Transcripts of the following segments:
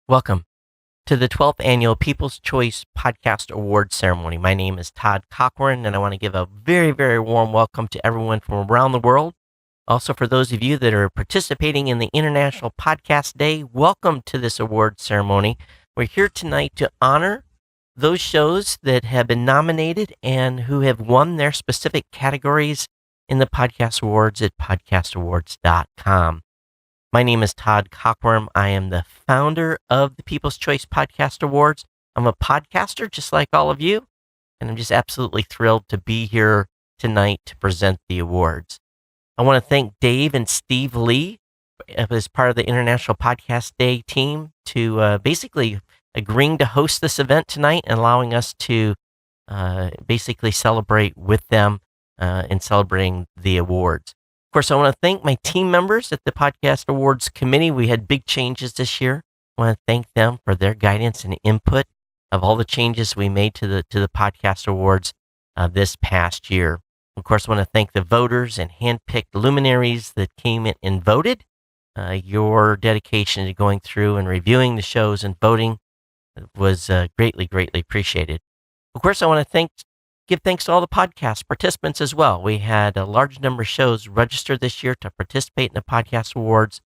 Welcome to the 12th Annual People's Choice Podcast Awards Ceremony. My name is Todd Cochran, and I want to give a very, very warm welcome to everyone from around the world. Also, for those of you that are participating in the International Podcast Day, welcome to this award ceremony. We're here tonight to honor those shows that have been nominated and who have won their specific categories in the Podcast Awards at podcastawards.com. My name is Todd Cochran. I am the founder of the People's Choice Podcast Awards. I'm a podcaster just like all of you, and I'm just absolutely thrilled to be here tonight to present the awards. I want to thank Dave and Steve Lee as part of the International Podcast Day team to basically agreeing to host this event tonight and allowing us to basically celebrate with them in celebrating the awards. Of course, I want to thank my team members at the Podcast Awards Committee. We had big changes this year. I want to thank them for their guidance and input of all the changes we made to the Podcast Awards this past year. Of course, I want to thank the voters and handpicked luminaries that came in and voted. Your dedication to going through and reviewing the shows and voting was greatly, greatly appreciated. Of course, I want to give thanks to all the podcast participants as well. We had a large number of shows registered this year to participate in the Podcast Awards.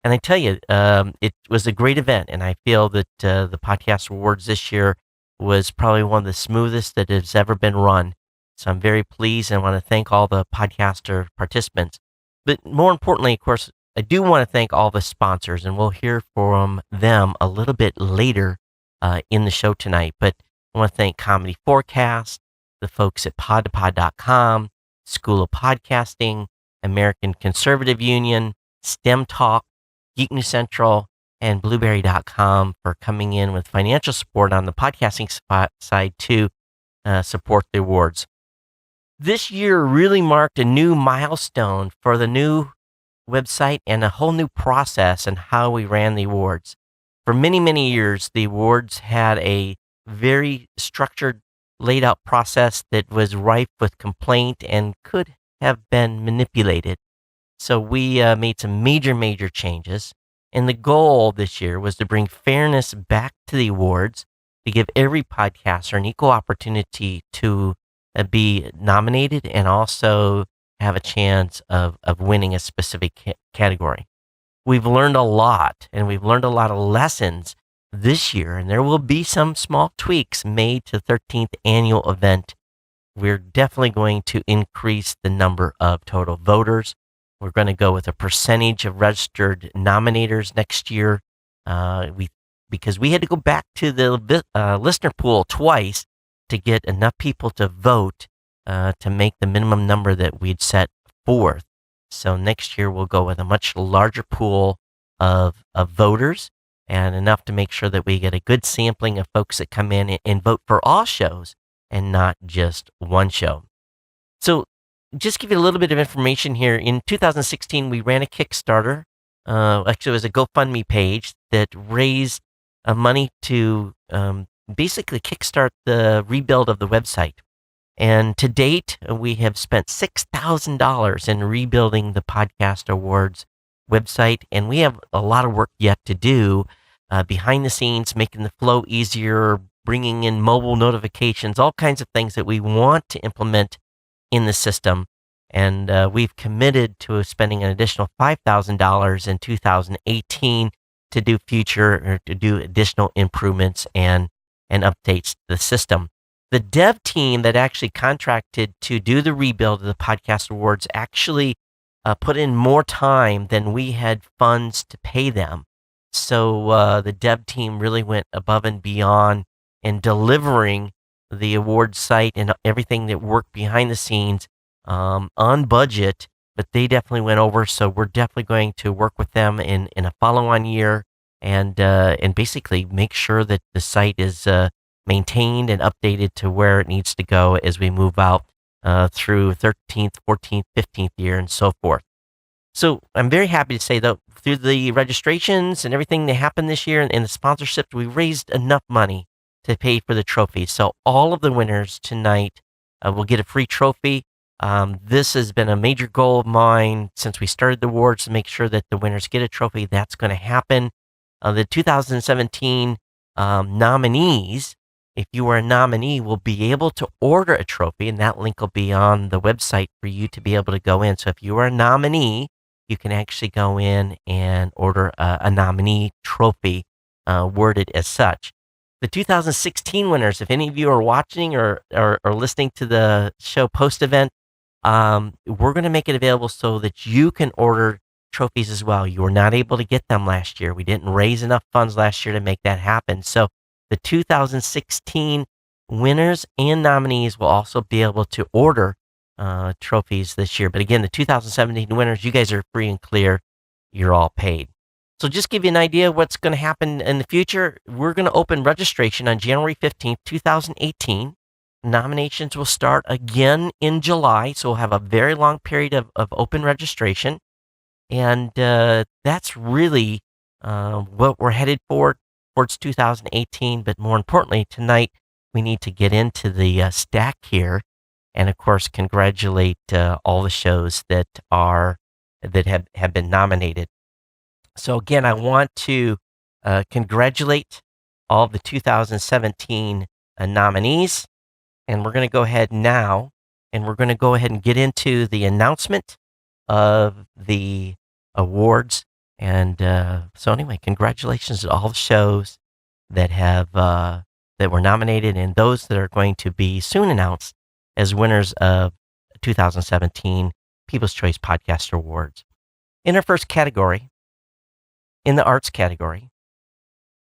And I tell you, it was a great event. And I feel that the Podcast Awards this year was probably one of the smoothest that has ever been run. So I'm very pleased and I want to thank all the podcaster participants. But more importantly, of course, I do want to thank all the sponsors, and we'll hear from them a little bit later in the show tonight. But I want to thank Comedy Forecast, the folks at podtopod.com, School of Podcasting, American Conservative Union, STEM Talk, Geek News Central, and Blueberry.com for coming in with financial support on the podcasting side to support the awards. This year really marked a new milestone for the new website and a whole new process in how we ran the awards. For many, many years, the awards had a very structured laid out process that was rife with complaint and could have been manipulated. So we made some major changes. And the goal this year was to bring fairness back to the awards, to give every podcaster an equal opportunity to be nominated and also have a chance of winning a specific category. We've learned a lot, and we've learned a lot of lessons this year, and there will be some small tweaks made to the 13th annual event. We're definitely going to increase the number of total voters. We're going to go with a percentage of registered nominators next year. Because we had to go back to the listener pool twice to get enough people to vote to make the minimum number that we'd set forth. So next year we'll go with a much larger pool of voters, and enough to make sure that we get a good sampling of folks that come in and vote for all shows and not just one show. So just give you a little bit of information here. In 2016, we ran a Kickstarter. Actually, it was a GoFundMe page that raised money to basically kickstart the rebuild of the website. And to date, we have spent $6,000 in rebuilding the Podcast Awards website, and we have a lot of work yet to do behind the scenes, making the flow easier, bringing in mobile notifications, all kinds of things that we want to implement in the system. And we've committed to spending an additional $5,000 in 2018 to do additional improvements and updates to the system. The dev team that actually contracted to do the rebuild of the Podcast Awards actually put in more time than we had funds to pay them. So the dev team really went above and beyond in delivering the award site and everything that worked behind the scenes on budget, but they definitely went over. So we're definitely going to work with them in a follow-on year and basically make sure that the site is maintained and updated to where it needs to go as we move out through 13th, 14th, 15th year and so forth. So I'm very happy to say that through the registrations and everything that happened this year and the sponsorships, we raised enough money to pay for the trophy. So all of the winners tonight will get a free trophy. This has been a major goal of mine since we started the awards to make sure that the winners get a trophy. That's going to happen. The 2017 nominees, if you were a nominee, will be able to order a trophy, and that link will be on the website for you to be able to go in. So if you are a nominee, you can actually go in and order a nominee trophy worded as such. The 2016 winners, if any of you are watching or listening to the show post-event, we're going to make it available so that you can order trophies as well. You were not able to get them last year. We didn't raise enough funds last year to make that happen. So the 2016 winners and nominees will also be able to order trophies this year. But again, the 2017 winners, you guys are free and clear. You're all paid. So just give you an idea of what's going to happen in the future. We're going to open registration on January 15th, 2018. Nominations will start again in July. So we'll have a very long period of open registration. And that's really what we're headed for towards 2018. But more importantly, tonight, we need to get into the stack here. And of course, congratulate all the shows that have been nominated. So again, I want to congratulate all of the 2017 nominees, and we're going to go ahead now, and we're going to go ahead and get into the announcement of the awards. And so anyway, congratulations to all the shows that that were nominated, and those that are going to be soon announced as winners of 2017 People's Choice Podcast Awards. In our first category, in the arts category,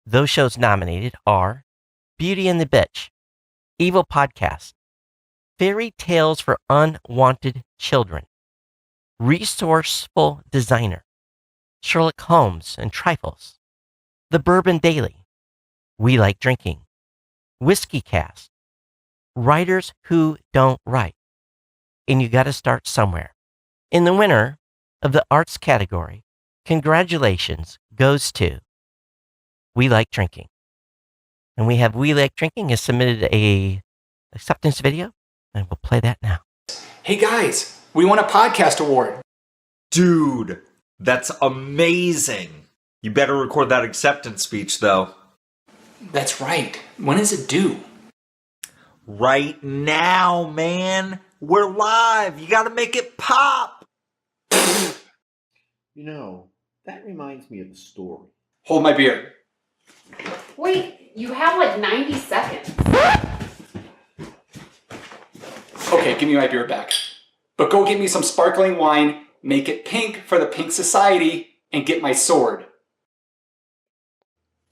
those shows nominated are Beauty and the Bitch, Evil Podcast, Fairy Tales for Unwanted Children, Resourceful Designer, Sherlock Holmes and Trifles, The Bourbon Daily, We Like Drinking, Whiskey Cast, Writers Who Don't Write, and you got to start somewhere. In the winner of the arts category, congratulations goes to We Like Drinking. And we have We Like Drinking has submitted a acceptance video, and we'll play that now. Hey guys, we won a podcast award. Dude, that's amazing. You better record that acceptance speech, though. That's right. When is it due? Right now, man. We're live. You gotta make it pop. You know, that reminds me of a story. Hold my beer. Wait, you have like 90 seconds. Okay, give me my beer back. But go get me some sparkling wine, make it pink for the Pink Society, and get my sword.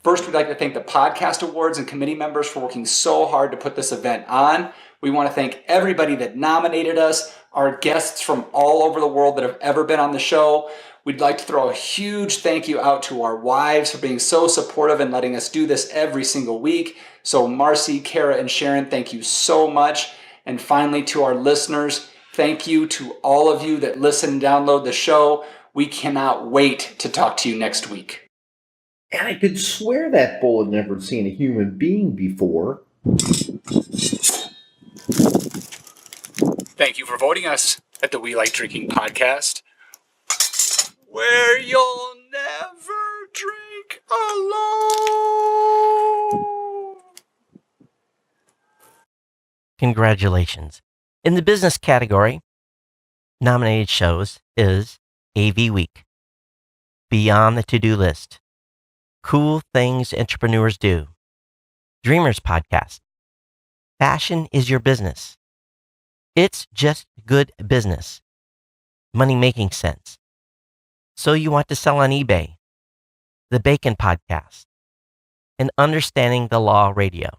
First, we'd like to thank the Podcast Awards and committee members for working so hard to put this event on. We want to thank everybody that nominated us, our guests from all over the world that have ever been on the show. We'd like to throw a huge thank you out to our wives for being so supportive and letting us do this every single week. So Marcy, Kara, and Sharon, thank you so much. And finally, to our listeners, thank you to all of you that listen and download the show. We cannot wait to talk to you next week. And I could swear that bull had never seen a human being before. Thank you for voting us at the We Like Drinking podcast, where you'll never drink alone. Congratulations. In the business category, nominated shows is AV Week, Beyond the To-Do List, Cool Things Entrepreneurs Do, Dreamers Podcast, Fashion is Your Business, It's Just Good Business, Money Making Sense, So You Want to Sell on eBay, The Bacon Podcast, and Understanding the Law Radio.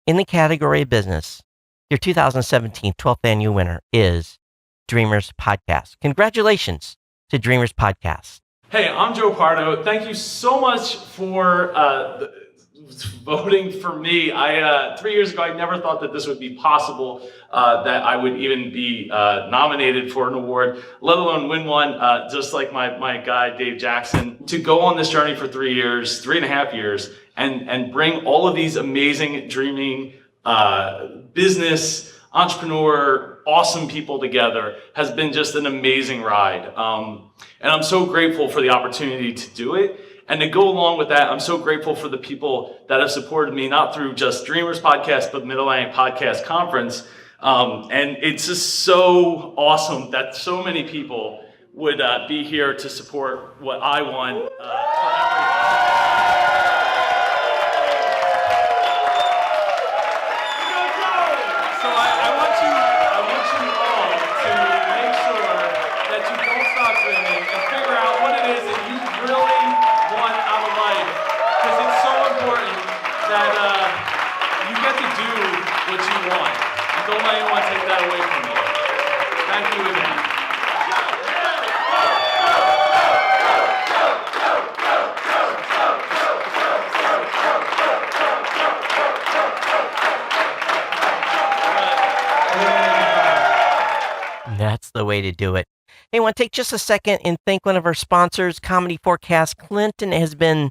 In the category of business, your 2017 12th annual winner is Dreamers Podcast. Congratulations to Dreamers Podcast. Hey, I'm Joe Pardo. Thank you so much for voting for me. 3 years ago, I never thought that this would be possible, that I would even be nominated for an award, let alone win one, just like my guy, Dave Jackson. To go on this journey for 3 years, 3.5 years, and bring all of these amazing, dreaming, business, entrepreneur, awesome people together has been just an amazing ride. And I'm so grateful for the opportunity to do it. And to go along with that, I'm so grateful for the people that have supported me, not through just Dreamers Podcast, but Mid-Atlantic Podcast Conference. And it's just so awesome that so many people would be here to support what I want for everybody. So I want you all to make sure that you don't stop dreaming and figure out what it is that you really want out of life. Because it's so important that you get to do what you want. And don't let anyone take that away from you. Thank you again. That's the way to do it. Hey, I want to take just a second and thank one of our sponsors, Comedy Forecast. Clinton has been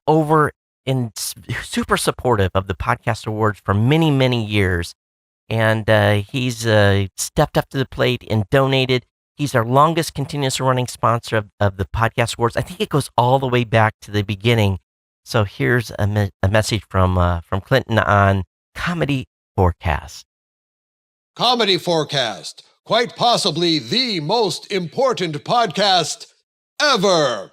over and super supportive of the Podcast Awards for many, many years. And he's stepped up to the plate and donated. He's our longest continuous running sponsor of the Podcast Awards. I think it goes all the way back to the beginning. So here's a message from Clinton on Comedy Forecast. Comedy Forecast, quite possibly the most important podcast ever.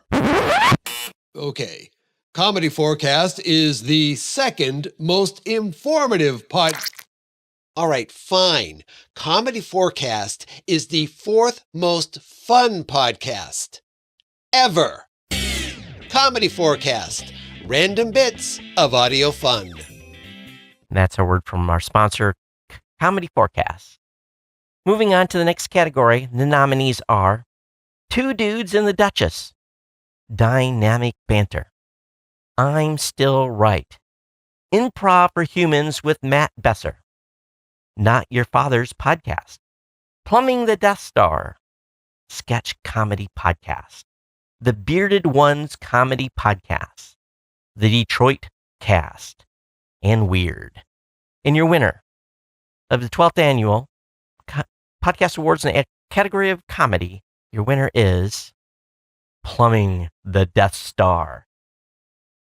Okay, Comedy Forecast is the second most informative All right, fine. Comedy Forecast is the fourth most fun podcast ever. Comedy Forecast, random bits of audio fun. That's a word from our sponsor, Comedy Forecast. Moving on to the next category, the nominees are Two Dudes and the Duchess, Dynamic Banter, I'm Still Right, Improv for Humans with Matt Besser, Not Your Father's Podcast, Plumbing the Death Star, Sketch Comedy Podcast, The Bearded Ones Comedy Podcast, The Detroit Cast, and Weird. And your winner of the 12th Annual Podcast Awards in the category of comedy, your winner is Plumbing the Death Star.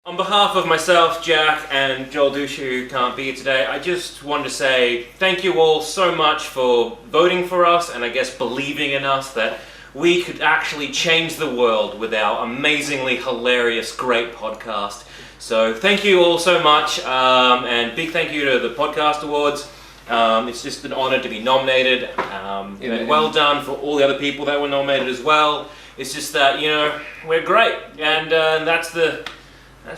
On behalf of myself, Jack, and Joel Dusha, who can't be here today, I just wanted to say thank you all so much for voting for us and I guess believing in us that we could actually change the world with our amazingly hilarious, great podcast. So thank you all so much, and big thank you to the Podcast Awards. It's just an honor to be nominated. And well done for all the other people that were nominated as well. It's just that, we're great, and that's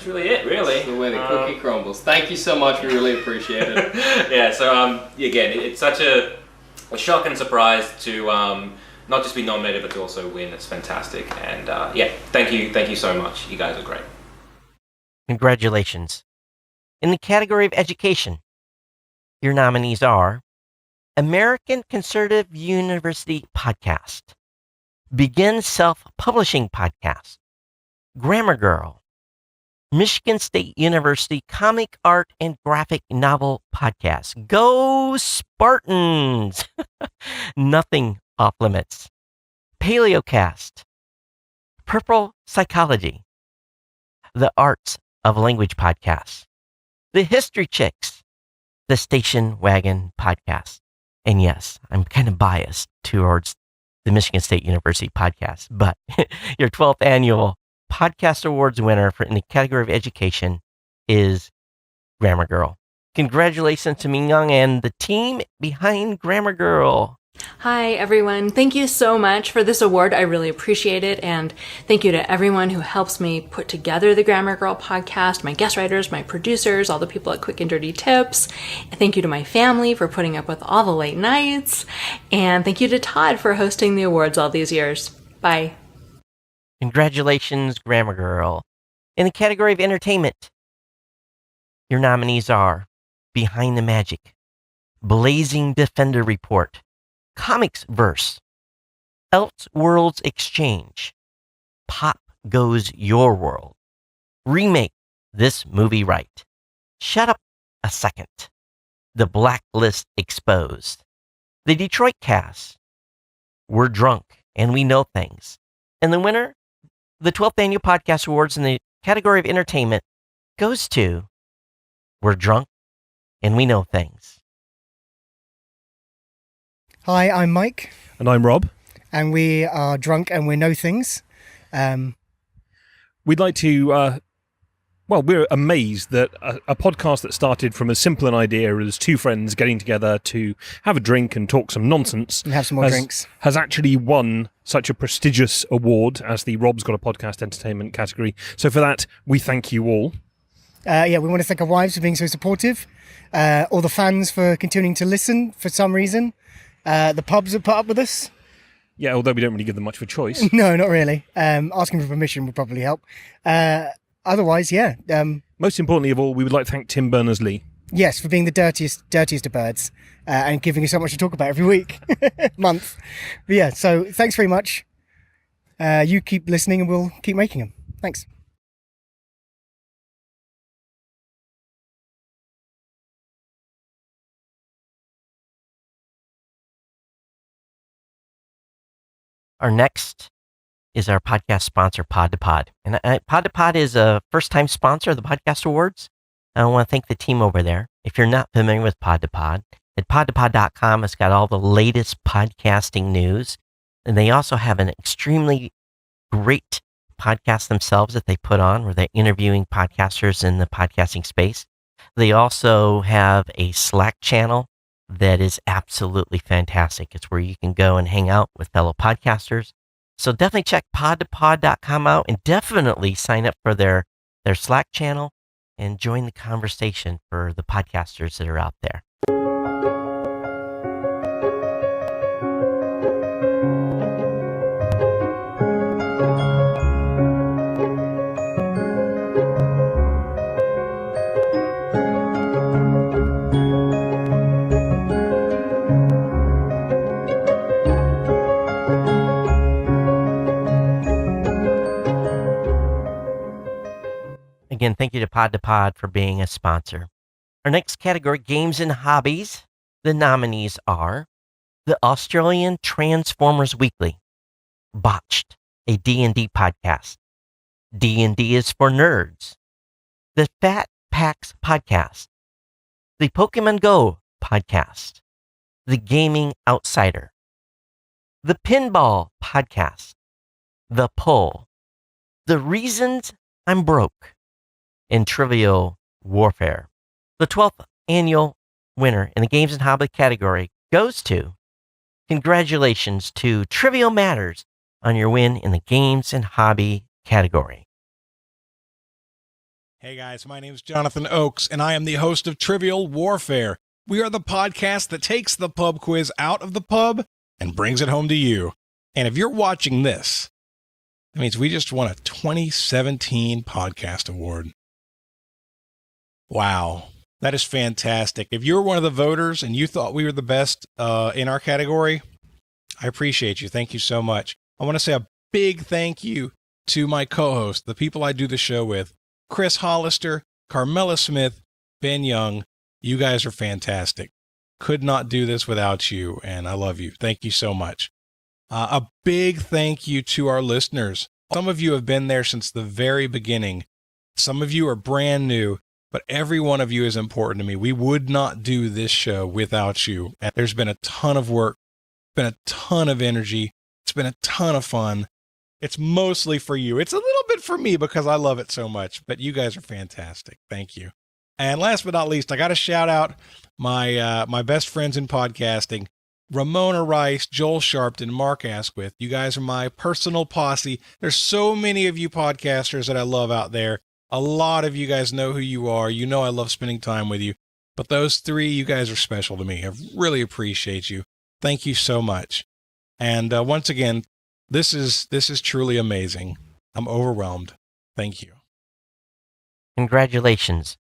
really it, really. That's the way the cookie crumbles. Thank you so much. We really appreciate it. Yeah, so again, it's such a shock and surprise to not just be nominated, but to also win. It's fantastic. And thank you so much. You guys are great. Congratulations. In the category of education, your nominees are American Conservative University Podcast, Begin Self-Publishing Podcast, Grammar Girl, Michigan State University Comic Art and Graphic Novel Podcast. Go Spartans! Nothing Off Limits. Paleocast. Purple Psychology. The Arts of Language Podcast. The History Chicks. The Station Wagon Podcast. And yes, I'm kind of biased towards the Michigan State University Podcast, but your 12th Annual Podcast Awards winner in the category of education is Grammar Girl. Congratulations to Ming Young and the team behind Grammar Girl. Hi, everyone. Thank you so much for this award. I really appreciate it. And thank you to everyone who helps me put together the Grammar Girl podcast, my guest writers, my producers, all the people at Quick and Dirty Tips. Thank you to my family for putting up with all the late nights. And thank you to Todd for hosting the awards all these years. Bye. Congratulations, Grammar Girl. In the category of entertainment, your nominees are Behind the Magic, Blazing Defender Report, Comics Verse, Elseworlds Exchange, Pop Goes Your World, Remake This Movie Right, Shut Up a Second, The Blacklist Exposed, The Detroit Cast, We're Drunk and We Know Things, and the winner, The 12th Annual Podcast Awards in the category of entertainment goes to We're Drunk and We Know Things. Hi, I'm Mike. And I'm Rob. And we are drunk and we know things. We'd like to, we're amazed that a podcast that started from as simple an idea as two friends getting together to have a drink and talk some nonsense. And have some more drinks. Has actually won such a prestigious award as the Rob's Got a Podcast Entertainment category. So for that, we thank you all. We want to thank our wives for being so supportive. All the fans for continuing to listen for some reason. The pubs have put up with us. Yeah, although we don't really give them much of a choice. No, not really. Asking for permission would probably help. Otherwise, yeah. Most importantly of all, we would like to thank Tim Berners-Lee. Yes, for being the dirtiest of birds and giving us so much to talk about every week, month. But yeah, so thanks very much. You keep listening and we'll keep making them. Thanks. Our next is our podcast sponsor, Pod to Pod. And Pod to Pod is a first-time sponsor of the Podcast Awards. I want to thank the team over there. If you're not familiar with Pod to Pod, at podtopod.com, it's got all the latest podcasting news. And they also have an extremely great podcast themselves that they put on where they're interviewing podcasters in the podcasting space. They also have a Slack channel that is absolutely fantastic. It's where you can go and hang out with fellow podcasters. So definitely check podtopod.com out and definitely sign up for their Slack channel and join the conversation for the podcasters that are out there. Again, thank you to Pod for being a sponsor. Our next category, games and hobbies. The nominees are the Australian Transformers Weekly, Botched, a D&D podcast. D&D is for nerds. The Fat Packs podcast. The Pokemon Go podcast. The Gaming Outsider. The Pinball podcast. The Pull. The Reasons I'm Broke. In Trivial Warfare. The 12th annual winner in the Games and Hobby category goes to, congratulations to Trivial Matters on your win in the Games and Hobby category. Hey guys, my name is Jonathan Oakes, and I am the host of Trivial Warfare. We are the podcast that takes the pub quiz out of the pub and brings it home to you. And if you're watching this, that means we just won a 2017 podcast award. Wow, that is fantastic. If you're one of the voters and you thought we were the best in our category, I appreciate you. Thank you so much. I want to say a big thank you to my co-hosts, the people I do the show with, Chris Hollister, Carmela Smith, Ben Young. You guys are fantastic. Could not do this without you, and I love you. Thank you so much. A big thank you to our listeners. Some of you have been there since the very beginning. Some of you are brand new. But every one of you is important to me. We would not do this show without you. And there's been a ton of work, been a ton of energy. It's been a ton of fun. It's mostly for you. It's a little bit for me because I love it so much, but you guys are fantastic. Thank you. And last but not least, I got to shout out my best friends in podcasting, Ramona Rice, Joel Sharpton, Mark Asquith. You guys are my personal posse. There's so many of you podcasters that I love out there. A lot of you guys know who you are. You know I love spending time with you. But those three, you guys are special to me. I really appreciate you. Thank you so much. And once again, this is truly amazing. I'm overwhelmed. Thank you. Congratulations.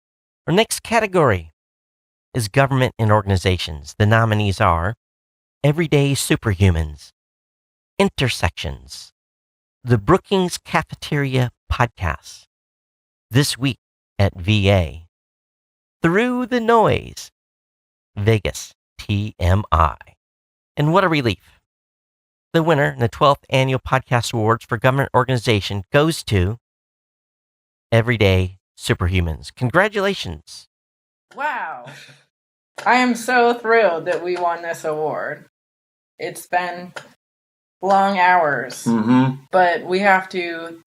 Our next category is government and organizations. The nominees are Everyday Superhumans, Intersections, the Brookings Cafeteria Podcast, This Week at VA, Through the Noise, Vegas TMI, and What a Relief. The winner in the 12th Annual Podcast Awards for Government Organization goes to Everyday Superhumans. Congratulations. Wow. I am so thrilled that we won this award. It's been long hours, but we have to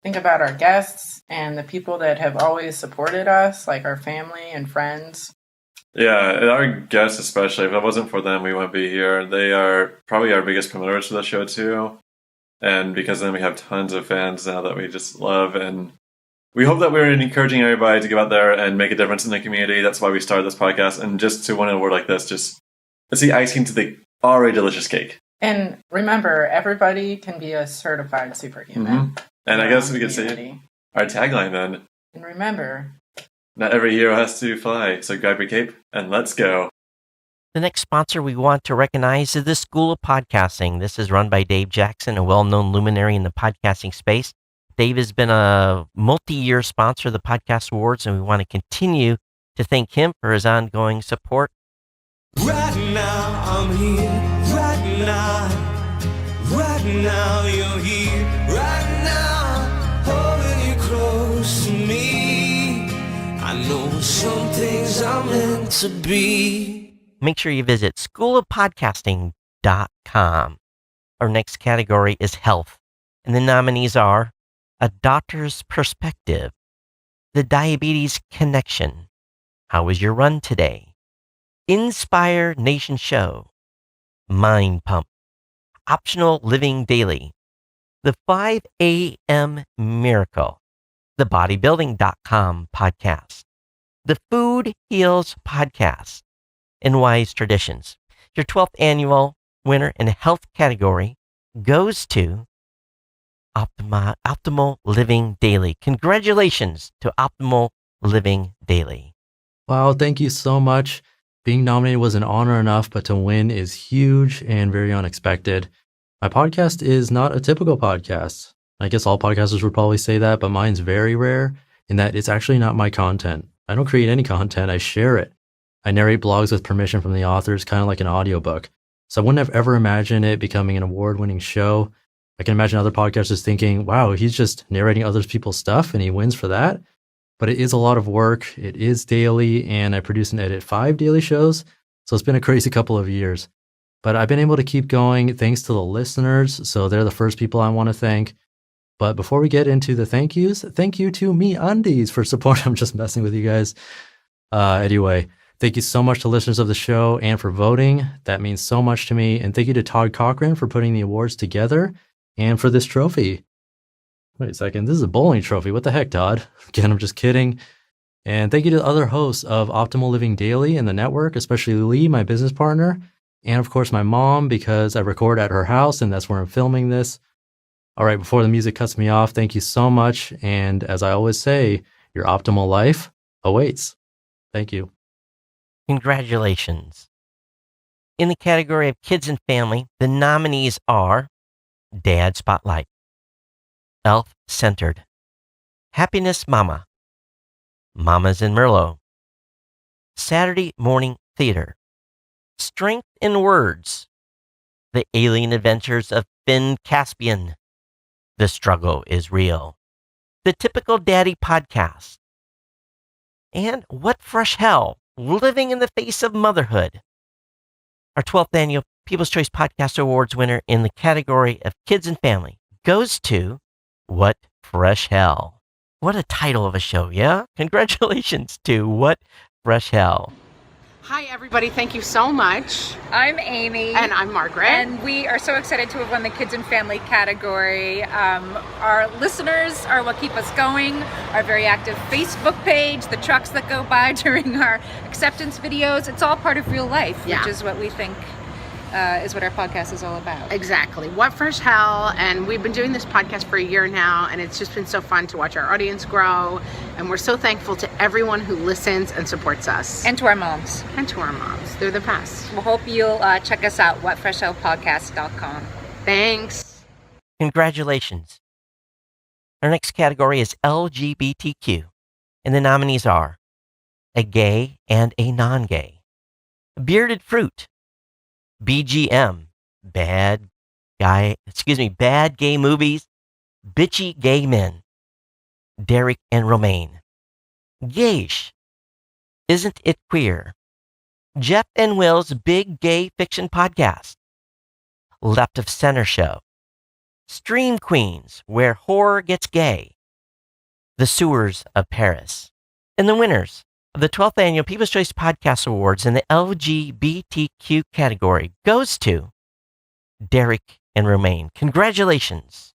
think about our guests and the people that have always supported us, like our family and friends. Yeah, and our guests especially. If it wasn't for them, we wouldn't be here. They are probably our biggest promoters for the show too. And because then we have tons of fans now that we just love. And we hope that we're encouraging everybody to go out there and make a difference in the community. That's why we started this podcast. And just to win an award like this, just it's the icing to the already delicious cake. And remember, everybody can be a certified superhuman. And I guess we could say our tagline then. And remember, not every hero has to fly, so grab your cape and let's go. The next sponsor we want to recognize is the School of Podcasting. This is run by Dave Jackson, a well-known luminary in the podcasting space. Dave has been a multi-year sponsor of the Podcast Awards, and we want to continue to thank him for his ongoing support. Right now, I'm here. Right now, you're here. Right now, holding you close to me. I know some things are meant to be. Make sure you visit schoolofpodcasting.com. Our next category is health, and the nominees are A Doctor's Perspective, The Diabetes Connection, How Was Your Run Today, Inspire Nation Show, Mind Pump, Optional Living Daily, The 5 a.m. Miracle, The Bodybuilding.com Podcast, The Food Heals Podcast, and Wise Traditions. Your 12th annual winner in the health category goes to Optimal Living Daily. Congratulations to Optimal Living Daily. Wow, thank you so much. Being nominated was an honor enough, but to win is huge and very unexpected. My podcast is not a typical podcast. I guess all podcasters would probably say that, but mine's very rare in that it's actually not my content. I don't create any content, I share it. I narrate blogs with permission from the authors, kind of like an audiobook. So I wouldn't have ever imagined it becoming an award-winning show. I can imagine other podcasters thinking, wow, he's just narrating other people's stuff and he wins for that. But it is a lot of work. It is daily, and I produce and edit 5 daily shows. So it's been a crazy couple of years. But I've been able to keep going thanks to the listeners. So they're the first people I want to thank. But before we get into the thank yous, thank you to MeUndies for support. I'm just messing with you guys. Anyway, thank you so much to listeners of the show and for voting. That means so much to me. And thank you to Todd Cochran for putting the awards together and for this trophy. Wait a second, this is a bowling trophy. What the heck, Todd? Again, I'm just kidding. And thank you to the other hosts of Optimal Living Daily and the network, especially Lee, my business partner, and of course my mom, because I record at her house and that's where I'm filming this. All right, before the music cuts me off, thank you so much. And as I always say, your optimal life awaits. Thank you. Congratulations. In the category of kids and family, the nominees are Dad Spotlight, Elf Centered, Happiness Mama, Mamas in Merlot, Saturday Morning Theater, Strength in Words, The Alien Adventures of Finn Caspian, The Struggle is Real, The Typical Daddy Podcast, and What Fresh Hell, Living in the Face of Motherhood. Our 12th annual People's Choice Podcast Awards winner in the category of kids and family goes to What Fresh Hell. What a title of a show, yeah? Congratulations to What Fresh Hell. Hi, everybody. Thank you so much. I'm Amy. And I'm Margaret. And we are so excited to have won the Kids and Family category. Our listeners are what keep us going. Our very active Facebook page, the trucks that go by during our acceptance videos. It's all part of real life, which is what we think is what our podcast is all about. Exactly. What Fresh Hell. And we've been doing this podcast for a year now, and it's just been so fun to watch our audience grow. And we're so thankful to everyone who listens and supports us. And to our moms. And to our moms. They're the best. We hope you'll check us out, whatfreshhellpodcast.com. Thanks. Congratulations. Our next category is LGBTQ, and the nominees are A Gay and a Non-Gay, Bearded Fruit, BGM, Bad Bad Gay Movies, Bitchy Gay Men, Derek and Romaine, Gaysh, Isn't It Queer, Jeff and Will's Big Gay Fiction Podcast, Left of Center Show, Stream Queens, Where Horror Gets Gay, The Sewers of Paris, and the winners of the 12th Annual People's Choice Podcast Awards in the LGBTQ category goes to Derek and Romaine. Congratulations.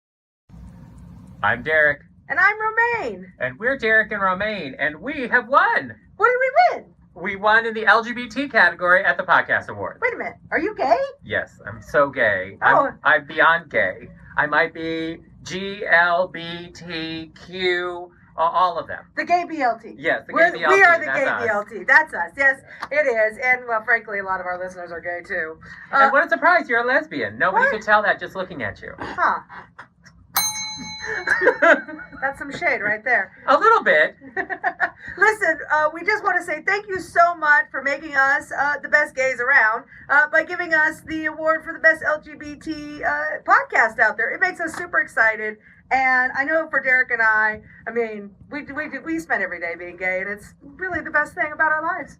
I'm Derek. And I'm Romaine. And we're Derek and Romaine, and we have won. What did we win? We won in the LGBT category at the Podcast Awards. Wait a minute. Are you gay? Yes, I'm so gay. Oh. I'm beyond gay. I might be GLBTQ, all of them. The gay BLT. Yes, the We're, gay BLT. We are the that's gay us. BLT. That's us. Yes, it is. And, well, frankly, a lot of our listeners are gay, too. And what a surprise, you're a lesbian. Nobody what? could tell that just looking at you. Huh. That's some shade right there. A little bit. Listen, we just want to say thank you so much for making us the best gays around by giving us the award for the best LGBT podcast out there. It makes us super excited. And I know for Derek and I mean, we spend every day being gay, and it's really the best thing about our lives.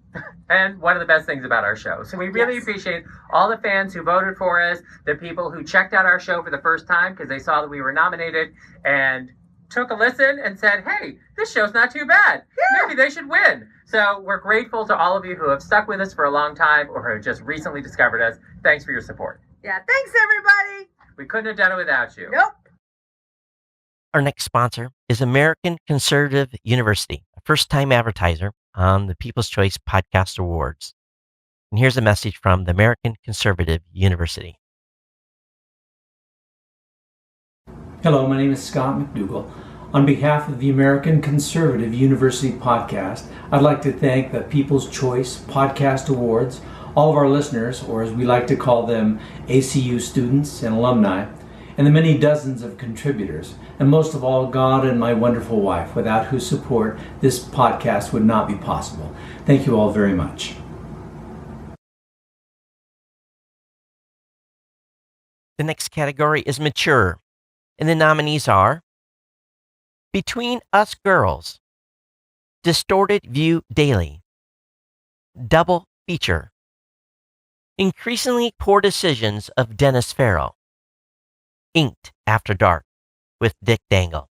And one of the best things about our show. So we really appreciate all the fans who voted for us, the people who checked out our show for the first time because they saw that we were nominated and took a listen and said, hey, this show's not too bad. Yeah. Maybe they should win. So we're grateful to all of you who have stuck with us for a long time or who have just recently discovered us. Thanks for your support. Yeah, thanks, everybody. We couldn't have done it without you. Nope. Our next sponsor is American Conservative University, a first-time advertiser on the People's Choice Podcast Awards. And here's a message from the American Conservative University. Hello, my name is Scott McDougall. On behalf of the American Conservative University Podcast, I'd like to thank the People's Choice Podcast Awards, all of our listeners, or as we like to call them, ACU students and alumni, and the many dozens of contributors, and most of all, God and my wonderful wife, without whose support this podcast would not be possible. Thank you all very much. The next category is Mature, and the nominees are Between Us Girls, Distorted View Daily, Double Feature, Increasingly Poor Decisions of Dennis Farrell, Inked After Dark with Dick Dangle,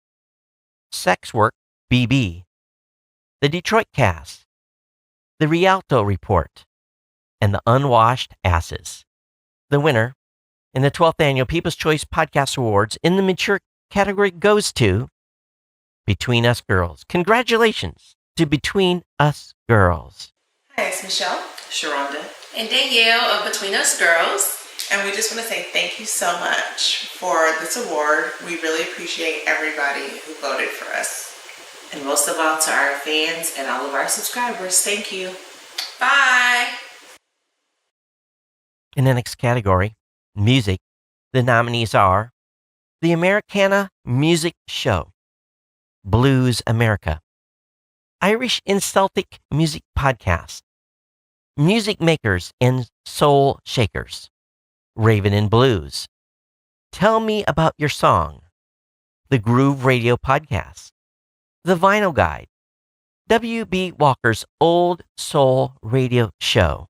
Sex Work BB, The Detroit Cast, The Rialto Report, and The Unwashed Asses. The winner in the 12th Annual People's Choice Podcast Awards in the Mature category goes to Between Us Girls. Congratulations to Between Us Girls. Hi, it's Michelle, Sharonda, and Danielle of Between Us Girls. And we just want to say thank you so much for this award. We really appreciate everybody who voted for us. And most of all to our fans and all of our subscribers. Thank you. Bye. In the next category, Music, the nominees are The Americana Music Show, Blues America, Irish and Celtic Music Podcast, Music Makers and Soul Shakers, Raven and Blues, Tell Me About Your Song, The Groove Radio Podcast, The Vinyl Guide, W.B. Walker's Old Soul Radio Show,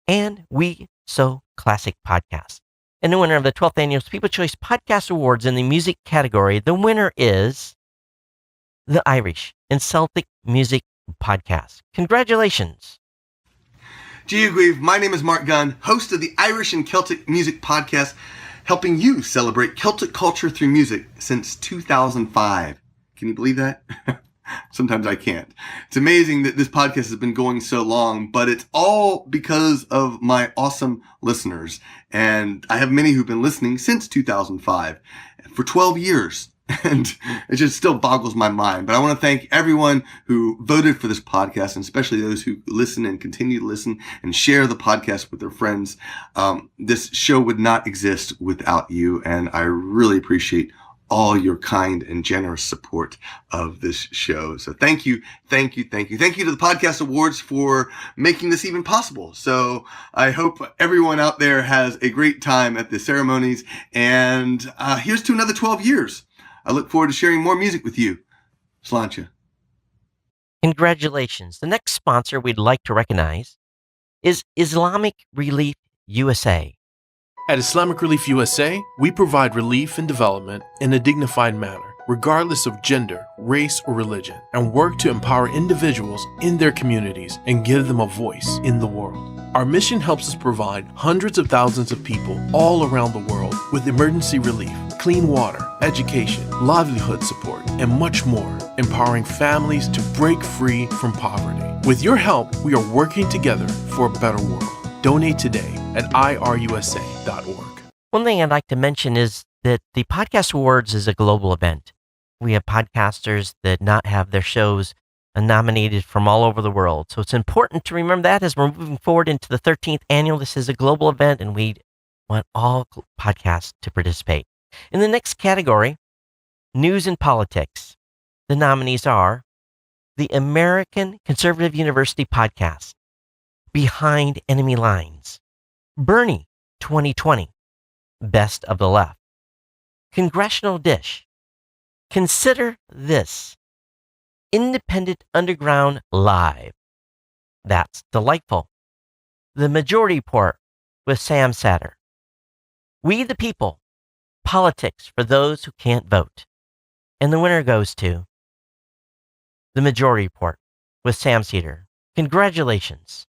and We So Classic Podcast. And the winner of the 12th Annual People's Choice Podcast Awards in the music category, the winner is the Irish and Celtic Music Podcast. Congratulations. Geogrieve, my name is Mark Gunn, host of the Irish and Celtic Music Podcast, helping you celebrate Celtic culture through music since 2005. Can you believe that? Sometimes I can't. It's amazing that this podcast has been going so long, but it's all because of my awesome listeners. And I have many who've been listening since 2005 for 12 years. And it just still boggles my mind. But I want to thank everyone who voted for this podcast, and especially those who listen and continue to listen and share the podcast with their friends. This show would not exist without you, and I really appreciate all your kind and generous support of this show. So thank you. Thank you to the Podcast Awards for making this even possible. So I hope everyone out there has a great time at the ceremonies, and here's to another 12 years. I look forward to sharing more music with you. Sláinte. Congratulations. The next sponsor we'd like to recognize is Islamic Relief USA. At Islamic Relief USA, we provide relief and development in a dignified manner, regardless of gender, race, or religion, and work to empower individuals in their communities and give them a voice in the world. Our mission helps us provide hundreds of thousands of people all around the world with emergency relief, clean water, education, livelihood support, and much more, empowering families to break free from poverty. With your help, we are working together for a better world. Donate today at irusa.org. One thing I'd like to mention is that the Podcast Awards is a global event. We have podcasters that not have their shows nominated from all over the world. So it's important to remember that as we're moving forward into the 13th annual. This is a global event, and we want all podcasts to participate. In the next category, news and politics, the nominees are the American Conservative University Podcast, Behind Enemy Lines, Bernie 2020, Best of the Left, Congressional Dish, Consider This, Independent Underground Live, That's Delightful, The Majority Report with Sam Satter, We the People, Politics for Those Who Can't Vote, and the winner goes to The Majority Report with Sam Satter. Congratulations.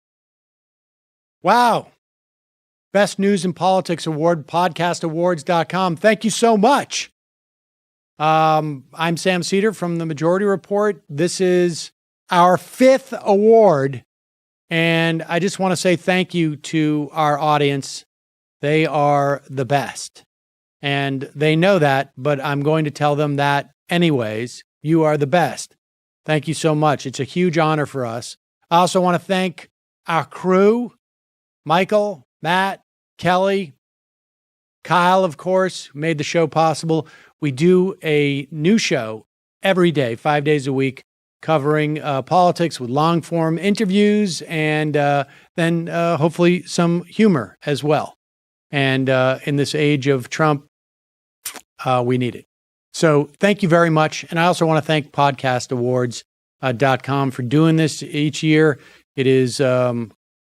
Wow. Best News and Politics Award, podcastawards.com. Thank you so much. I'm Sam Satter from The Majority Report. This is our 5th award, and I just want to say thank you to our audience. They are the best, and they know that, but I'm going to tell them that anyways. You are the best. Thank you so much. It's a huge honor for us. I also want to thank our crew, Michael, Matt, Kelly, Kyle, of course, who made the show possible. We do a new show every day, 5 days a week, covering politics with long-form interviews and then hopefully some humor as well. And in this age of Trump, we need it. So thank you very much. And I also want to thank podcastawards.com for doing this each year. It is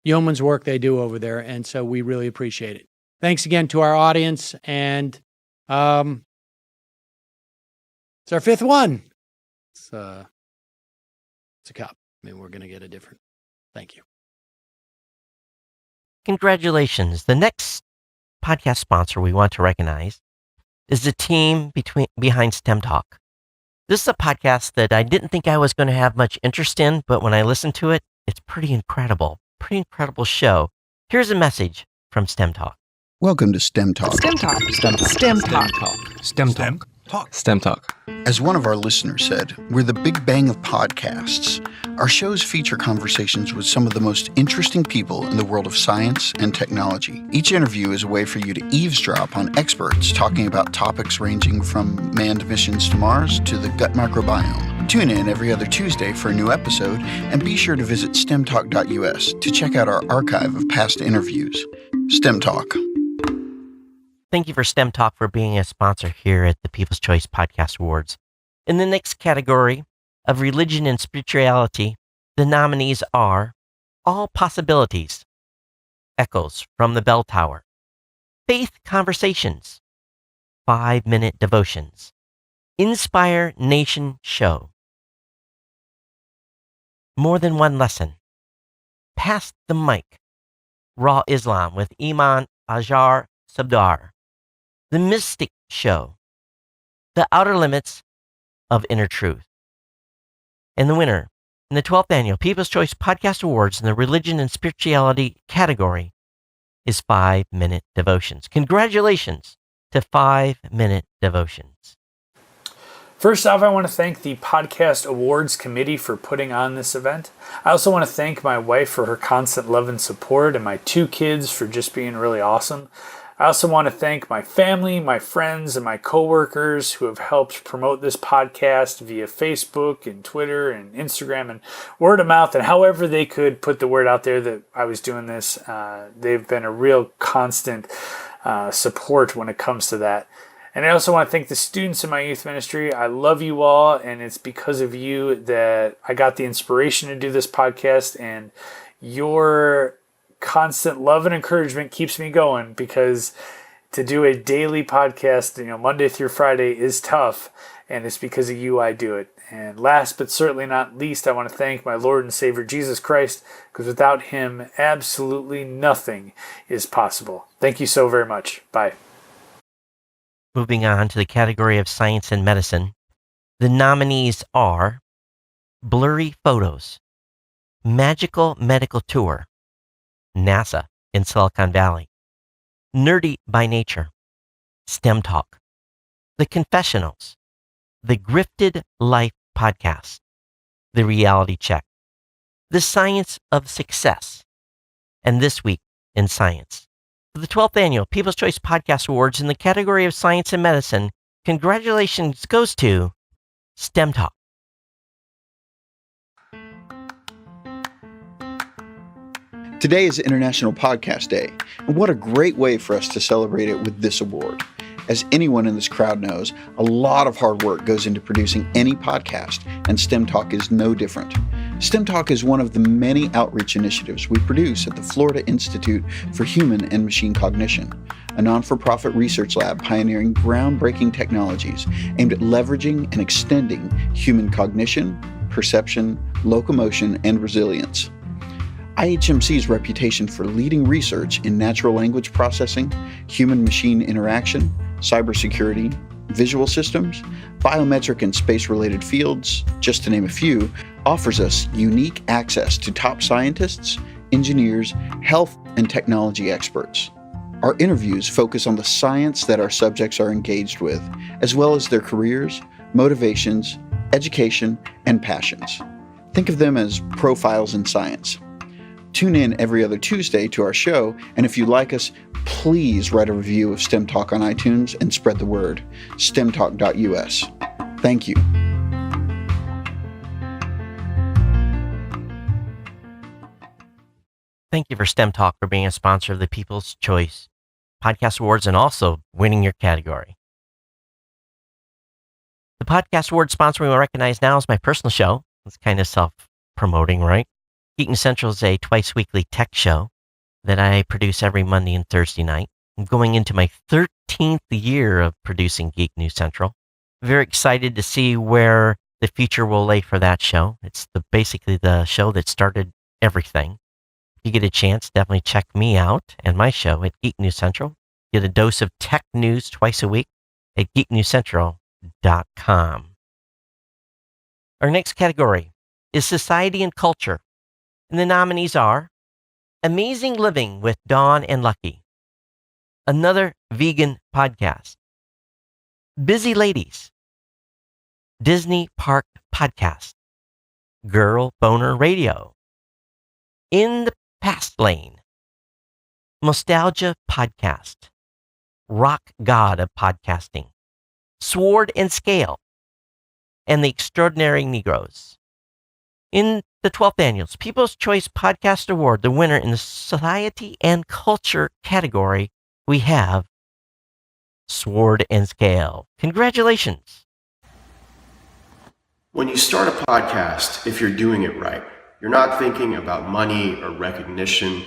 yeoman's work they do over there, and so we really appreciate it. Thanks again to our audience, and it's our 5th one. It's a cup. I mean, we're going to get a different. Thank you. Congratulations. The next podcast sponsor we want to recognize is the team behind STEM Talk. This is a podcast that I didn't think I was going to have much interest in, but when I listened to it, it's pretty incredible show. Here's a message from STEM Talk. Welcome to STEM Talk. STEM Talk. STEM Talk. STEM Talk. STEM Talk. STEM Talk. As one of our listeners said, we're the Big Bang of podcasts. Our shows feature conversations with some of the most interesting people in the world of science and technology. Each interview is a way for you to eavesdrop on experts talking about topics ranging from manned missions to Mars to the gut microbiome. Tune in every other Tuesday for a new episode, and be sure to visit stemtalk.us to check out our archive of past interviews. STEM Talk. Thank you for STEM Talk for being a sponsor here at the People's Choice Podcast Awards. In the next category of religion and spirituality, the nominees are All Possibilities, Echoes from the Bell Tower, Faith Conversations, 5-Minute Devotions, Inspire Nation Show, More Than One Lesson, Pass the Mic, Raw Islam with Iman Ajar Sabdar, The Mystic Show, The Outer Limits of Inner Truth. And the winner in the 12th Annual People's Choice Podcast Awards in the Religion and Spirituality category is 5-Minute Devotions. Congratulations to 5-Minute Devotions. First off, I want to thank the Podcast Awards Committee for putting on this event. I also want to thank my wife for her constant love and support, and my 2 kids for just being really awesome. I also want to thank my family, my friends, and my coworkers who have helped promote this podcast via Facebook and Twitter and Instagram and word of mouth, and however they could put the word out there that I was doing this. They've been a real constant support when it comes to that. And I also want to thank the students in my youth ministry. I love you all, and it's because of you that I got the inspiration to do this podcast, and your constant love and encouragement keeps me going, because to do a daily podcast, Monday through Friday is tough, and it's because of you I do it. And last but certainly not least, I want to thank my Lord and Savior Jesus Christ, because without him, absolutely nothing is possible. Thank you so very much. Bye. Moving on to the category of science and medicine, the nominees are Blurry Photos, Magical Medical Tour, NASA in Silicon Valley, Nerdy by Nature, STEM Talk, The Confessionals, The Grifted Life Podcast, The Reality Check, The Science of Success, and This Week in Science. For the 12th Annual People's Choice Podcast Awards in the category of Science and Medicine, congratulations goes to STEM Talk. Today is International Podcast Day, and what a great way for us to celebrate it with this award. As anyone in this crowd knows, a lot of hard work goes into producing any podcast, and STEM Talk is no different. STEM Talk is one of the many outreach initiatives we produce at the Florida Institute for Human and Machine Cognition, a non-for-profit research lab pioneering groundbreaking technologies aimed at leveraging and extending human cognition, perception, locomotion, and resilience. IHMC's reputation for leading research in natural language processing, human-machine interaction, cybersecurity, visual systems, biometric and space-related fields, just to name a few, offers us unique access to top scientists, engineers, health, and technology experts. Our interviews focus on the science that our subjects are engaged with, as well as their careers, motivations, education, and passions. Think of them as profiles in science. Tune in every other Tuesday to our show, and if you like us, please write a review of STEM Talk on iTunes and spread the word. stemtalk.us. Thank you. Thank you for STEM Talk for being a sponsor of the People's Choice Podcast Awards and also winning your category. The Podcast Award sponsor we will recognize now is my personal show. It's kind of self-promoting, right? Geek News Central is a twice-weekly tech show that I produce every Monday and Thursday night. I'm going into my 13th year of producing Geek News Central. Very excited to see where the future will lay for that show. It's basically the show that started everything. If you get a chance, definitely check me out and my show at Geek News Central. Get a dose of tech news twice a week at geeknewscentral.com. Our next category is Society and Culture. And the nominees are Amazing Living with Dawn and Lucky, Another Vegan Podcast, Busy Ladies, Disney Park Podcast, Girl Boner Radio, In the Past Lane, Nostalgia Podcast, Rock God of Podcasting, Sword and Scale, and The Extraordinary Negroes. In the 12th Annual People's Choice Podcast Award, the winner in the Society and Culture category, we have Sword and Scale. Congratulations. When you start a podcast, if you're doing it right, you're not thinking about money or recognition,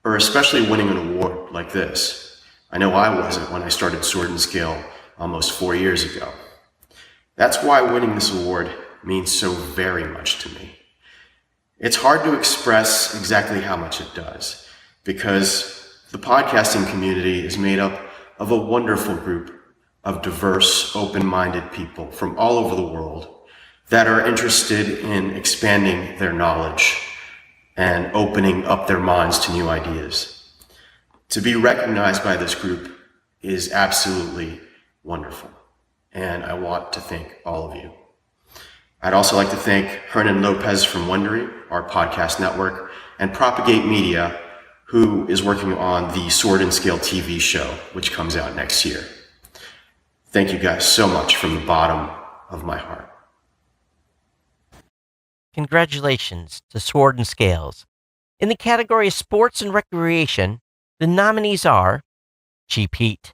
or especially winning an award like this. I know I wasn't when I started Sword and Scale almost 4 years ago. That's why winning this award means so very much to me. It's hard to express exactly how much it does, because the podcasting community is made up of a wonderful group of diverse, open-minded people from all over the world that are interested in expanding their knowledge and opening up their minds to new ideas. To be recognized by this group is absolutely wonderful, and I want to thank all of you. I'd also like to thank Hernan Lopez from Wondery, our podcast network, and Propagate Media, who is working on the Sword and Scale TV show, which comes out next year. Thank you guys so much from the bottom of my heart. Congratulations to Sword and Scales. In the category of sports and recreation, the nominees are Cheap Heat,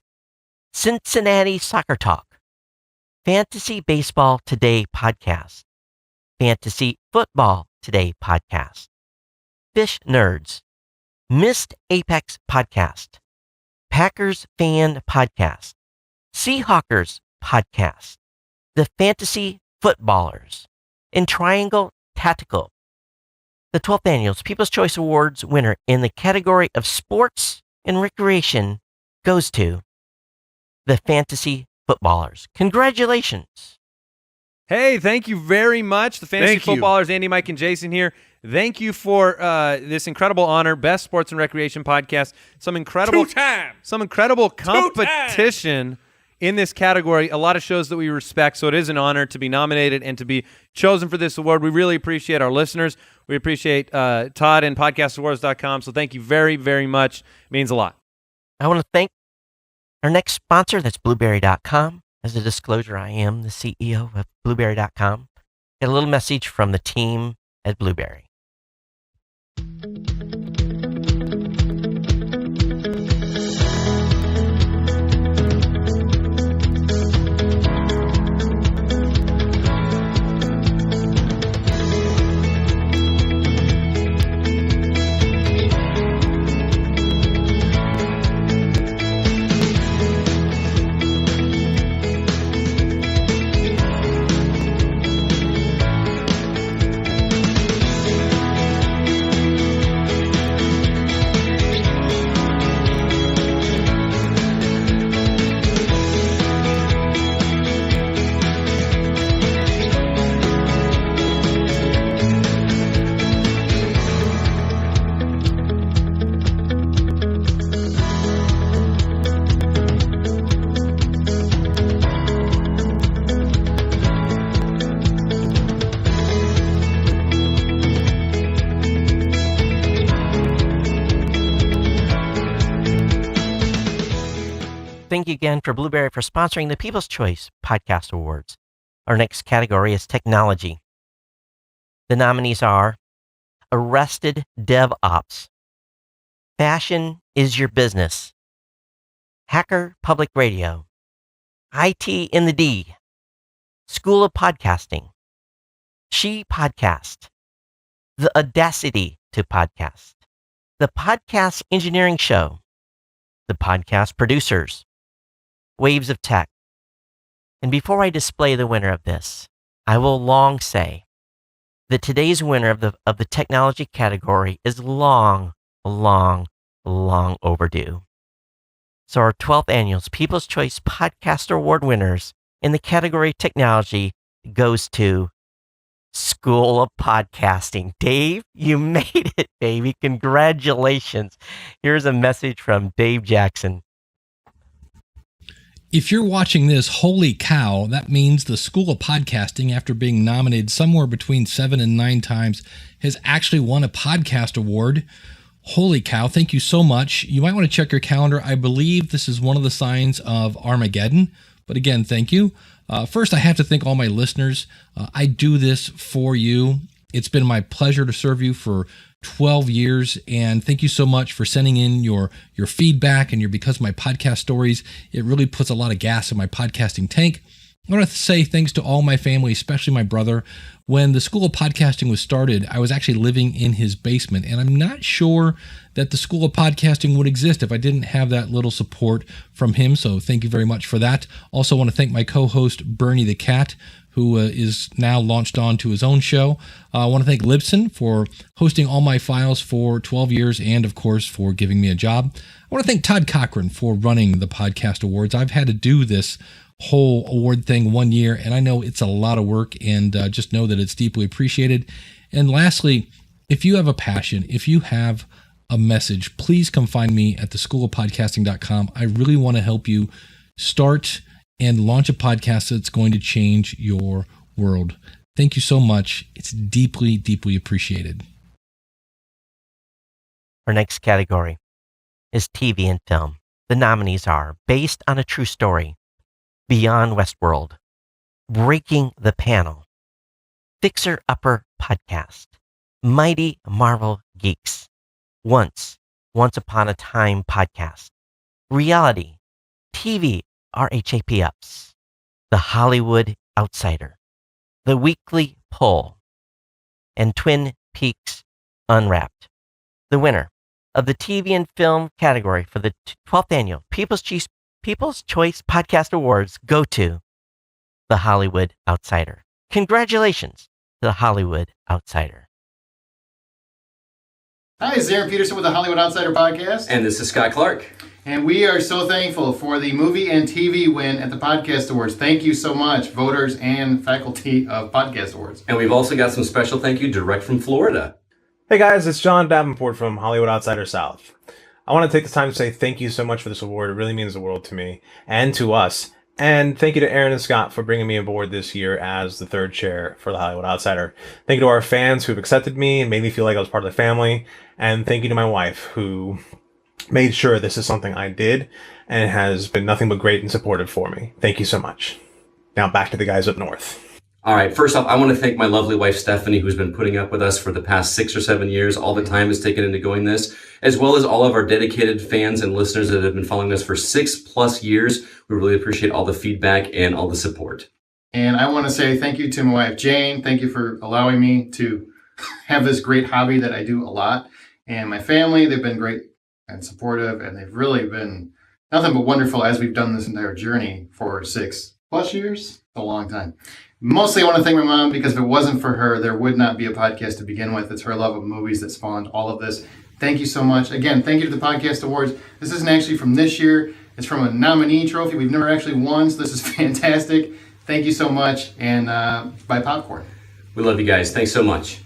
Cincinnati Soccer Talk, Fantasy Baseball Today Podcast, Fantasy Football Today Podcast, Fish Nerds, Missed Apex Podcast, Packers Fan Podcast, Seahawkers Podcast, The Fantasy Footballers, and Triangle Tactical. The 12th Annual People's Choice Awards winner in the category of sports and recreation goes to the Fantasy Footballers. Congratulations. Hey, thank you very much. The Fantasy Thank you. Footballers, Andy, Mike, and Jason here. Thank you for this incredible honor, Best Sports and Recreation Podcast. Some incredible competition in this category. A lot of shows that we respect, so it is an honor to be nominated and to be chosen for this award. We really appreciate our listeners. We appreciate Todd and podcastawards.com, so thank you very, very much. It means a lot. I want to thank our next sponsor, that's Blueberry.com. As a disclosure, I am the CEO of Blueberry.com. Get a little message from the team at Blueberry. Thank you again for Blueberry for sponsoring the People's Choice Podcast Awards. Our next category is technology. The nominees are Arrested DevOps, Fashion is Your Business, Hacker Public Radio, IT in the D, School of Podcasting, She Podcast, The Audacity to Podcast, The Podcast Engineering Show, The Podcast Producers, Waves of Tech. And before I display the winner of this, I will long say that today's winner of the technology category is long overdue. So our 12th Annual People's Choice Podcast Award winners in the category technology goes to School of Podcasting. Dave, you made it, baby. Congratulations. Here's a message from Dave Jackson. If you're watching this, holy cow, that means the School of Podcasting, after being nominated somewhere between 7 and 9 times, has actually won a podcast award. Holy cow, thank you so much. You might want to check your calendar. I believe this is one of the signs of Armageddon. But again, thank you. First, I have to thank all my listeners. I do this for you. It's been my pleasure to serve you for 12 years, and thank you so much for sending in your feedback and your Because of My Podcast stories. It really puts a lot of gas in my podcasting tank. I want to say thanks to all my family, especially my brother. When the School of Podcasting was started, I was actually living in his basement, and I'm not sure that the School of Podcasting would exist if I didn't have that little support from him, so thank you very much for that. Also want to thank my co-host, Bernie the Cat, who is now launched on to his own show. I want to thank Libsyn for hosting all my files for 12 years and, of course, for giving me a job. I want to thank Todd Cochran for running the Podcast Awards. I've had to do this whole award thing 1 year, and I know it's a lot of work, and just know that it's deeply appreciated. And lastly, if you have a passion, if you have a message, please come find me at theschoolofpodcasting.com. I really want to help you start and launch a podcast that's going to change your world. Thank you so much. It's deeply, deeply appreciated. Our next category is TV and film. The nominees are Based on a True Story, Beyond Westworld, Breaking the Panel, Fixer Upper Podcast, Mighty Marvel Geeks, Once Upon a Time Podcast, Reality, TV RHAP Ups, The Hollywood Outsider, The Weekly Poll, and Twin Peaks Unwrapped. The winner of the TV and film category for the 12th annual People's Choice Podcast Awards go to The Hollywood Outsider. Congratulations to The Hollywood Outsider. Hi, it's Aaron Peterson with the Hollywood Outsider Podcast. And this is Scott Clark. And we are so thankful for the movie and TV win at the Podcast Awards. Thank you so much, voters and faculty of Podcast Awards. And we've also got some special thank you direct from Florida. Hey guys, it's John Davenport from Hollywood Outsider South. I want to take this time to say thank you so much for this award. It really means the world to me and to us. And thank you to Aaron and Scott for bringing me aboard this year as the third chair for the Hollywood Outsider. Thank you to our fans who've accepted me and made me feel like I was part of the family. And thank you to my wife who made sure this is something I did and has been nothing but great and supportive for me. Thank you so much. Now back to the guys up north. All right, first off, I want to thank my lovely wife, Stephanie, who's been putting up with us for the past 6 or 7 years. All the time is taken into going this, as well as all of our dedicated fans and listeners that have been following us for 6+ years. We really appreciate all the feedback and all the support. And I want to say thank you to my wife, Jane. Thank you for allowing me to have this great hobby that I do a lot. And my family, they've been great and supportive, and they've really been nothing but wonderful as we've done this entire journey for 6+ years. It's a long time. Mostly I want to thank my mom, because if it wasn't for her, there would not be a podcast to begin with. It's her love of movies that spawned all of this. Thank you so much. Again, thank you to the Podcast Awards. This isn't actually from this year. It's from a nominee trophy. We've never actually won, so this is fantastic. Thank you so much, and buy popcorn. We love you guys. Thanks so much.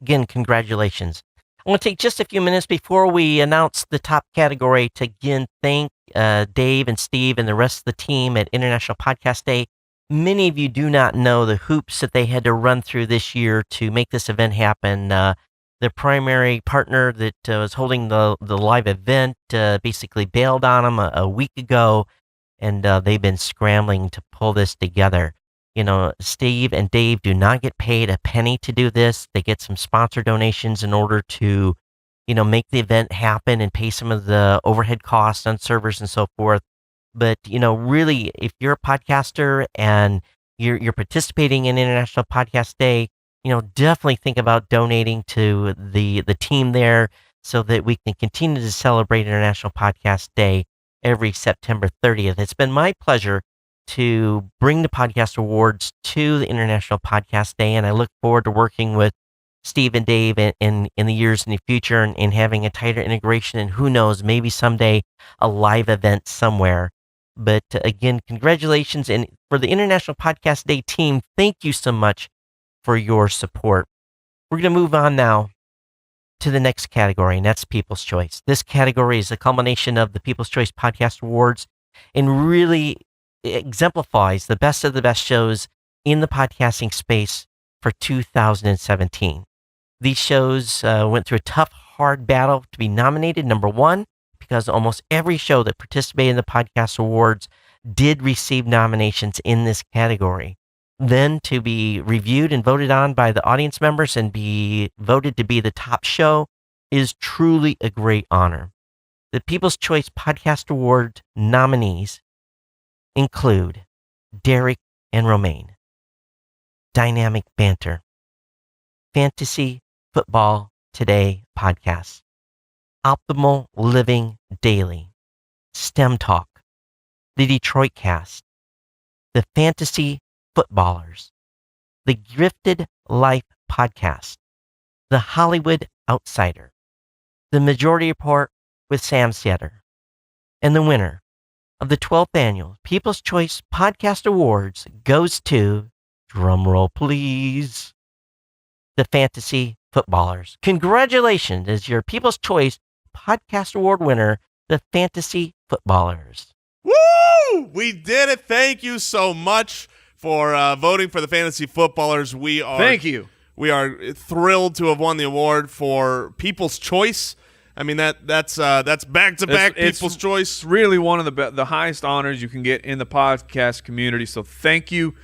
Again, congratulations. I want to take just a few minutes before we announce the top category to again thank Dave and Steve and the rest of the team at International Podcast Day. Many of you do not know the hoops that they had to run through this year to make this event happen. The primary partner that was holding the live event basically bailed on them a week ago, and they've been scrambling to pull this together. You know, Steve and Dave do not get paid a penny to do this. They get some sponsor donations in order to, make the event happen and pay some of the overhead costs on servers and so forth. But, really, if you're a podcaster and you're participating in International Podcast Day, definitely think about donating to the team there so that we can continue to celebrate International Podcast Day every September 30th. It's been my pleasure to bring the Podcast Awards to the International Podcast Day, and I look forward to working with Steve and Dave in the years in the future and having a tighter integration, and who knows, maybe someday a live event somewhere. But again, congratulations. And for the International Podcast Day team, thank you so much for your support. We're going to move on now to the next category, and that's People's Choice. This category is a culmination of the People's Choice Podcast Awards and really exemplifies the best of the best shows in the podcasting space for 2017. These shows went through a tough, hard battle to be nominated, number one, because almost every show that participated in the Podcast Awards did receive nominations in this category. Then to be reviewed and voted on by the audience members and be voted to be the top show is truly a great honor. The People's Choice Podcast Award nominees include Derek and Romaine, Dynamic Banter, Fantasy Football Today Podcast, Optimal Living Daily, STEM Talk, the Detroit Cast, the Fantasy Footballers, the Gifted Life Podcast, the Hollywood Outsider, the Majority Report with Sam Setter, and the winner of the 12th Annual People's Choice Podcast Awards goes to, drumroll please, the Fantasy Footballers. Congratulations as your People's Choice Podcast Award winner, the Fantasy Footballers. Woo! We did it. Thank you so much for voting for the Fantasy Footballers. Thank you. We are thrilled to have won the award for People's Choice. I mean, that's back-to-back People's Choice. It's really one of the highest honors you can get in the podcast community. So thank you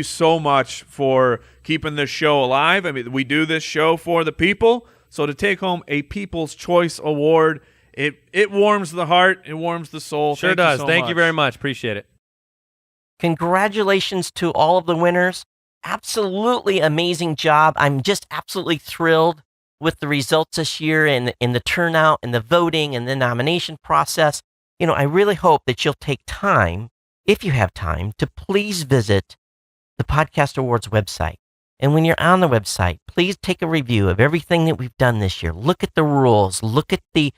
so much for keeping this show alive. I mean, we do this show for the people. So to take home a People's Choice Award, it warms the heart, it warms the soul. Sure does. Thank you very much. Appreciate it. Congratulations to all of the winners. Absolutely amazing job. I'm just absolutely thrilled with the results this year and the turnout and the voting and the nomination process. You know, I really hope that you'll take time, if you have time, to please visit the Podcast Awards website. And when you're on the website, please take a review of everything that we've done this year. Look at the rules. Look at the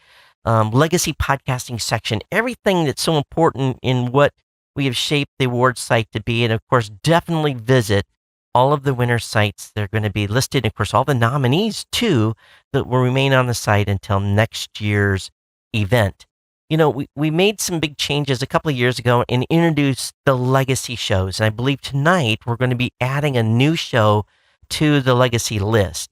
legacy podcasting section. Everything that's so important in what we have shaped the awards site to be. And of course, definitely visit all of the winner sites. They're going to be listed. Of course, all the nominees too that will remain on the site until next year's event. You know, we made some big changes a couple of years ago and introduced the legacy shows. And I believe tonight we're going to be adding a new show to the legacy list.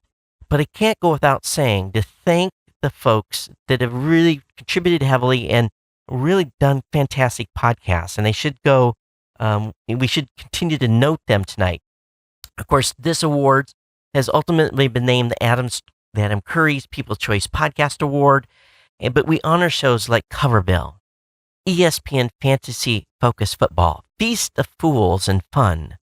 But I can't go without saying to thank the folks that have really contributed heavily and really done fantastic podcasts. And they should go, we should continue to note them tonight. Of course, this award has ultimately been named the Adam Curry's People's Choice Podcast Award. But we honor shows like Coverbill, ESPN Fantasy Focus Football, Feast of Fools and Fun,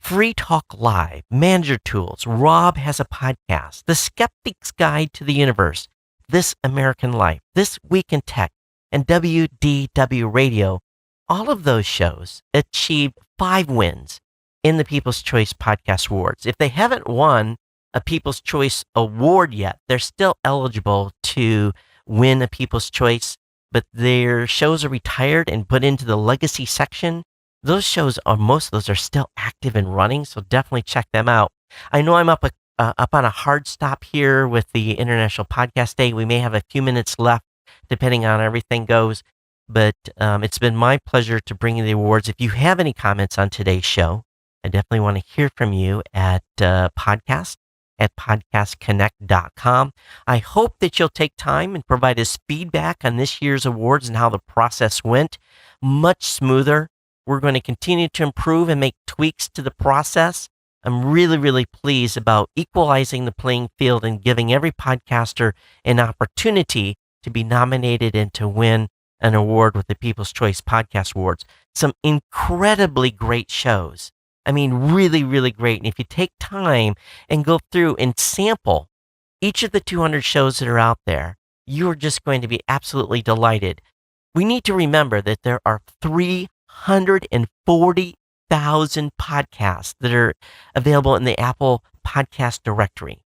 Free Talk Live, Manager Tools, Rob Has a Podcast, The Skeptic's Guide to the Universe, This American Life, This Week in Tech, and WDW Radio. All of those shows achieved 5 wins in the People's Choice Podcast Awards. If they haven't won a People's Choice Award yet, they're still eligible to win a People's Choice, but their shows are retired and put into the legacy section. Those shows most of those are still active and running, so definitely check them out. I know I'm up on a hard stop here with the International Podcast Day. We may have a few minutes left, depending on how everything goes, but it's been my pleasure to bring you the awards. If you have any comments on today's show, I definitely want to hear from you at podcast@podcastconnect.com. I hope that you'll take time and provide us feedback on this year's awards and how the process went. Much smoother. We're going to continue to improve and make tweaks to the process. I'm really, really pleased about equalizing the playing field and giving every podcaster an opportunity to be nominated and to win an award with the People's Choice Podcast Awards. Some incredibly great shows. I mean, really, really great. And if you take time and go through and sample each of the 200 shows that are out there, you are just going to be absolutely delighted. We need to remember that there are 340,000 podcasts that are available in the Apple Podcast Directory.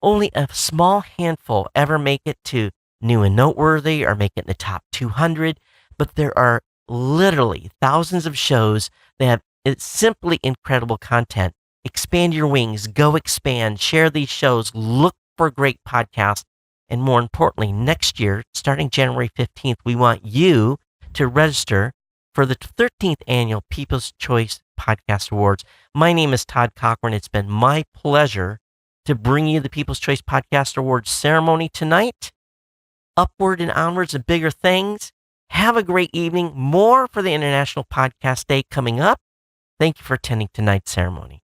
Only a small handful ever make it to New and Noteworthy or make it in the top 200, but there are literally thousands of shows that have it's simply incredible content. Expand your wings, go expand, share these shows, look for great podcasts. And more importantly, next year, starting January 15th, we want you to register for the 13th Annual People's Choice Podcast Awards. My name is Todd Cochran. It's been my pleasure to bring you the People's Choice Podcast Awards ceremony tonight. Upward and onwards to bigger things. Have a great evening. More for the International Podcast Day coming up. Thank you for attending tonight's ceremony.